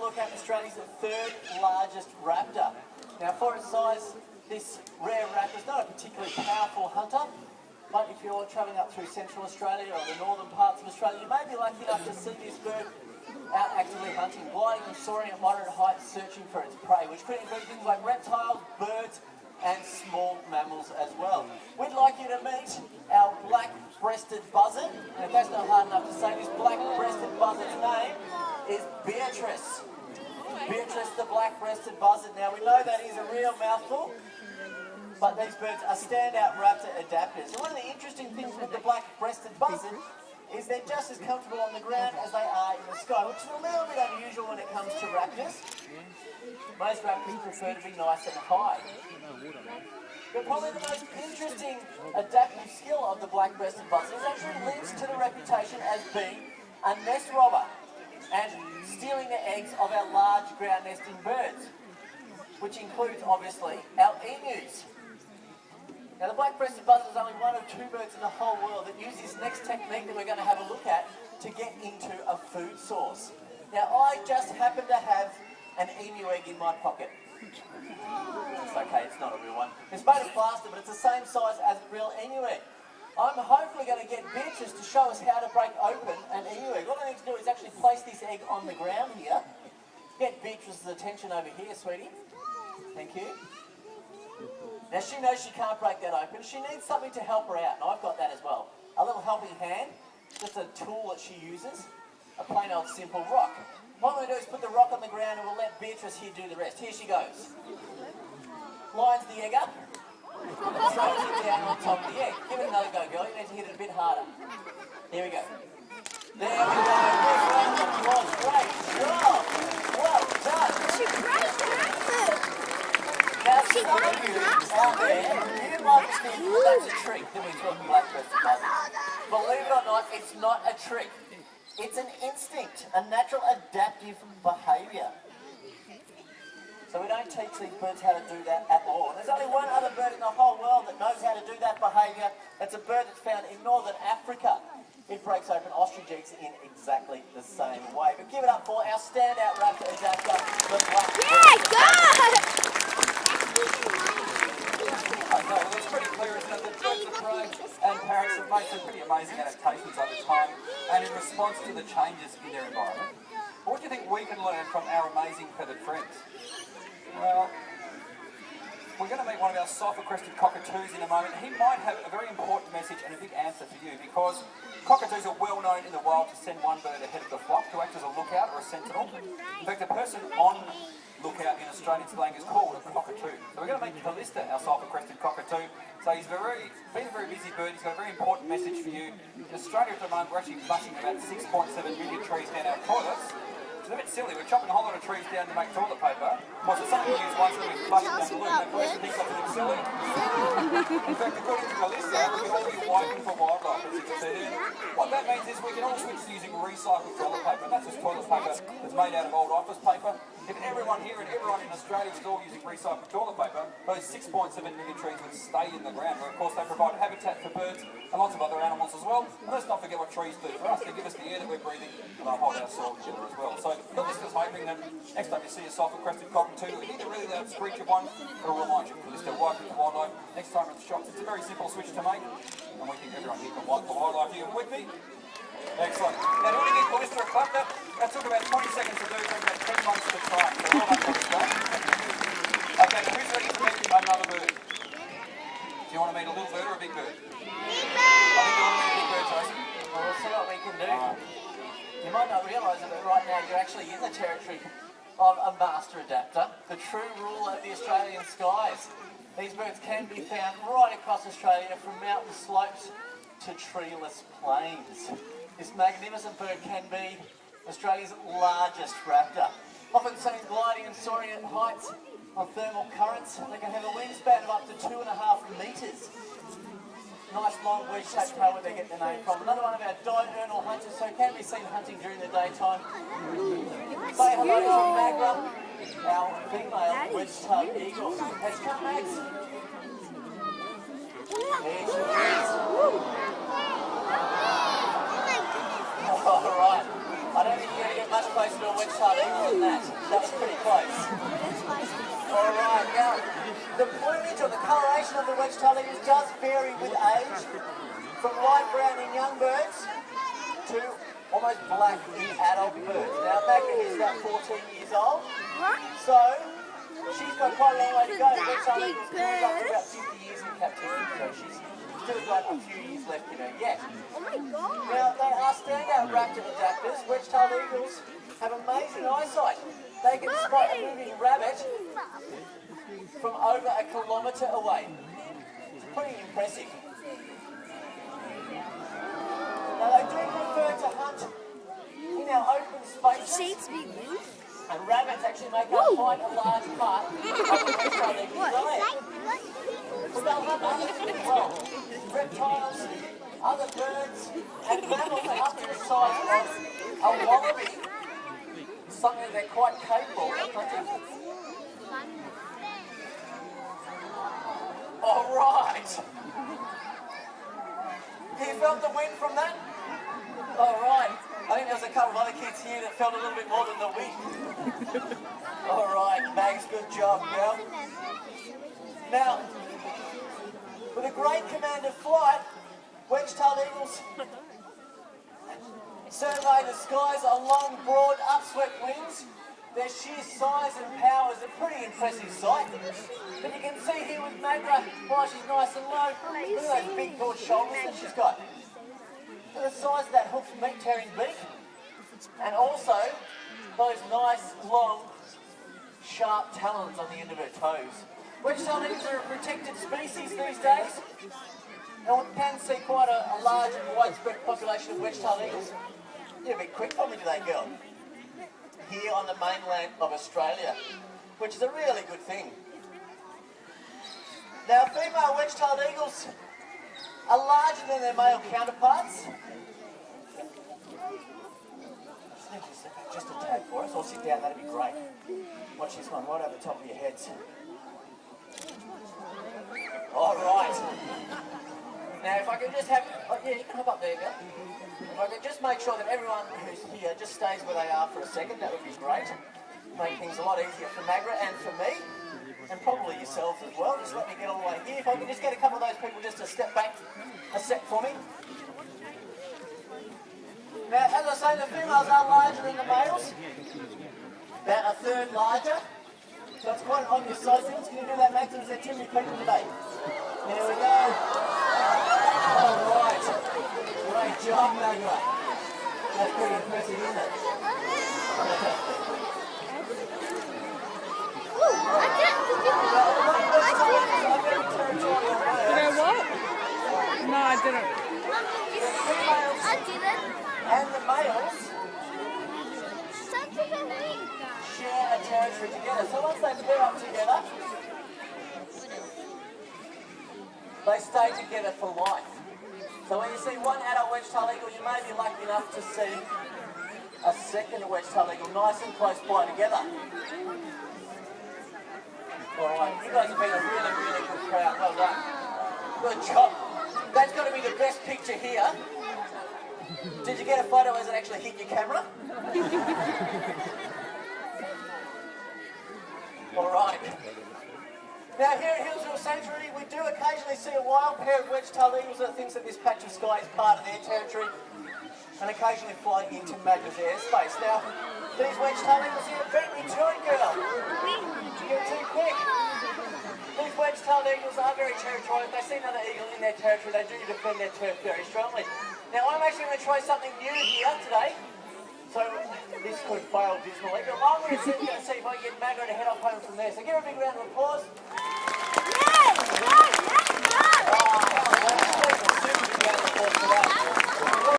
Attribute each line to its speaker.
Speaker 1: look at Australia's third largest raptor. Now, for its size, this rare raptor is not a particularly powerful hunter, but if you're travelling up through Central Australia or the northern parts of Australia, you may be lucky enough to see this bird out actively hunting, gliding and soaring at moderate heights, searching for its prey, which could include things like reptiles, birds, and small mammals as well. We'd like you to meet our black-breasted buzzard, and if that's not hard enough to say, this black-breasted buzzard's name is Beatrice. Beatrice, the black-breasted buzzard. Now, we know that is a real mouthful, but these birds are standout raptor adapters. And one of the interesting things with the black-breasted buzzard is they're just as comfortable on the ground as they are in the sky, which is a little bit unusual when it comes to raptors. Most raptors prefer to be nice and high. But probably the most interesting adaptive skill of the black-breasted buzzard is actually links to the reputation as being a nest robber and stealing the eggs of our large ground nesting birds, which includes, obviously, our emus. Now, the black-breasted buzzard is only one of two birds in the whole world that use this next technique that we're going to have a look at to get into a food source. Now, I just happen to have an emu egg in my pocket. It's okay, it's not a real one. It's made of plaster, but it's the same size as a real emu egg. I'm hopefully going to get Beatrice to show us how to break open an emu egg. What I need to do is actually place this egg on the ground here. Get Beatrice's attention over here, sweetie. Thank you. Now, she knows she can't break that open. She needs something to help her out, and I've got that as well. A little helping hand, just a tool that she uses, a plain old simple rock. What we're going to do is put the rock on the ground and we'll let Beatrice here do the rest. Here she goes. Lines the egg up, and throws it down on top of the egg. Give it another go, girl. You need to hit it a bit harder. Here we go. There we go. Big round of applause. Great job. Well done.
Speaker 2: She broke it.
Speaker 1: Now, some of you out there, you might think that's a trick that we talk black-breasted buzzards. Believe it or not, it's not a trick. It's an instinct, a natural adaptive behaviour. So we don't teach these birds how to do that at all. And there's only one other bird in the whole world that knows how to do that behaviour. It's a bird that's found in northern Africa. It breaks open ostrich eggs in exactly the same way. But give it up for our standout raptor adapter, the black-breasted buzzard.
Speaker 3: No, well, it's pretty clear, isn't it, that birds of prey and parrots have made some pretty amazing adaptations over time and in response to the changes in their environment. What do you think we can learn from our amazing feathered friends? Well, we're going to meet one of our sulphur-crested cockatoos in a moment. He might have a very important message and a big answer for you, because cockatoos are well known in the wild to send one bird ahead of the flock to act as a lookout or a sentinel. In fact, a person on lookout in Australian slang is called a cockatoo. So we're going to meet Callista, our sulphur-crested cockatoo. So he's been a very busy bird. He's got a very important message for you. In Australia at the moment, we're actually flushing about 6.7 million trees down our toilets. It's a bit silly. We're chopping a whole lot of trees down to make toilet paper. Of course, it's something we use once and we flush it down the loop. That person thinks that's a bit silly. In fact, according to Callista, we can all be wiping for wildlife, as you can see there. What that means is we can all switch to using recycled toilet paper. And that's just toilet paper that's made out of old office paper. If everyone here and everyone in Australia was all using recycled toilet paper, those 6.7 million trees would stay in the ground, where of course they provide habitat for birds and lots of other animals as well. And let's not forget what trees do for us. They give us the air that we're breathing and they hold our soil together as well. So Callista's hoping that next time you see a sulphur-crested cockatoo, you hear the really loud screech of one, it'll remind you, Callista, wiping for wildlife. Next time in the shops, it's a very simple switch to make, and we think everyone here can wipe for wildlife. Are you with me? Excellent. Now, do you want to give Callista a clap? That took about 20 seconds to do, it took about 10 months to try. So well done, Callista. Okay, now who's ready to meet another bird? Do you want to meet a little bird or a big bird?
Speaker 2: Big bird.
Speaker 3: I think you want to meet a big bird, Jason.
Speaker 1: Well, we'll see what we can do. You might not realise it, but right now you're actually in the territory of a master adapter, the true ruler of the Australian skies. These birds can be found right across Australia, from mountain slopes to treeless plains. This magnificent bird can be Australia's largest raptor. Often seen gliding and soaring at heights on thermal currents. They can have a wingspan of up to 2.5 metres. Nice long wedge-shaped tail where they get their name from. Another one of our diurnal hunters, so can be seen hunting during the daytime. Say hello to Magra, our female wedge-tailed eagle. Has come, Max? There she is. Alright, I don't think you're going to get much closer to a wedge-tailed eagle than that. That was pretty close. All right, now, the plumage or the coloration of the wedge-tailed eagles does vary with age, from light brown in young birds to almost black in adult birds. Now, Magda is about 14 years old, so she's got quite a long way to go. Wedge-tailed eagles can live up to about 50 years in captivity, so she's still got a few years left in her yet.
Speaker 2: Oh my god.
Speaker 1: Now, they are standout raptor adapters. Wedge-tailed eagles have amazing eyesight. They can spot a moving rabbit from over a kilometre away. It's pretty impressive. Now, they do prefer to hunt in our open spaces,
Speaker 2: Sheets big wings.
Speaker 1: and rabbits actually make up quite a large part of the wedge-tailed eagle's diet. But they'll hunt other things as well. Reptiles, other birds, and mammals up to the size of a wallaby. Something they're quite capable of hunting. All right. You felt the wind from that? All right. I think there was a couple of other kids here that felt a little bit more than the wind. All right, Mags, good job, girl. Now, with a great command of flight, wedge-tailed eagles survey the skies on long, broad, upswept wings. Their sheer size and power is a pretty impressive sight. But you can see here with Magra, while she's nice and low, look at those big broad shoulders that she's got. Look at the size of that hooked meat-tearing beak. And also, those nice, long, sharp talons on the end of her toes. Wedge-tailed eagles are a protected species these days. And one can see quite a large and widespread population of wedge-tailed eagles. You're a bit quick for me today, girl. Here on the mainland of Australia, which is a really good thing. Now, female wedge-tailed eagles are larger than their male counterparts. Just a tag for us, or sit down, that'd be great. Watch this one right over the top of your heads. All right. Now, if I can just have, oh yeah, you can hop up there, girl. If I can just make sure that everyone who's here just stays where they are for a second, that would be great. Make things a lot easier for Magra and for me, and probably yourselves as well. Just let me get all the way here. If I can just get a couple of those people just to step back a sec for me. Now, as I say, the females are larger than the males, about a third larger. So it's quite an obvious size difference. Can you do that, Max? Or is there too many people today? There we go. All right. Great job, Magra. That's pretty impressive, isn't it?
Speaker 4: You know what? No, I didn't.
Speaker 2: I didn't.
Speaker 1: And the males share a territory together. So once they pair up together, they stay together for life. So when you see one adult wedge-tailed eagle, you may be lucky enough to see a second wedge-tailed eagle nice and close by together. All right, you guys have been a really, really good crowd. Well done. Good job. That's got to be the best picture here. Did you get a photo as it actually hit your camera? All right. Now here at Healsville Sanctuary, we do occasionally see a wild pair of wedge-tailed eagles that thinks that this patch of sky is part of their territory and occasionally flying into Magra's airspace. Now, these wedge-tailed eagles here beat me to it, girl. You're too quick. These wedge-tailed eagles are very territorial. If they see another eagle in their territory, they do defend their turf very strongly. Now, I'm actually going to try something new here today. So, this could fail dismally, but I'm going to see if I can get Magra to head off home from there. So give her a big round of applause.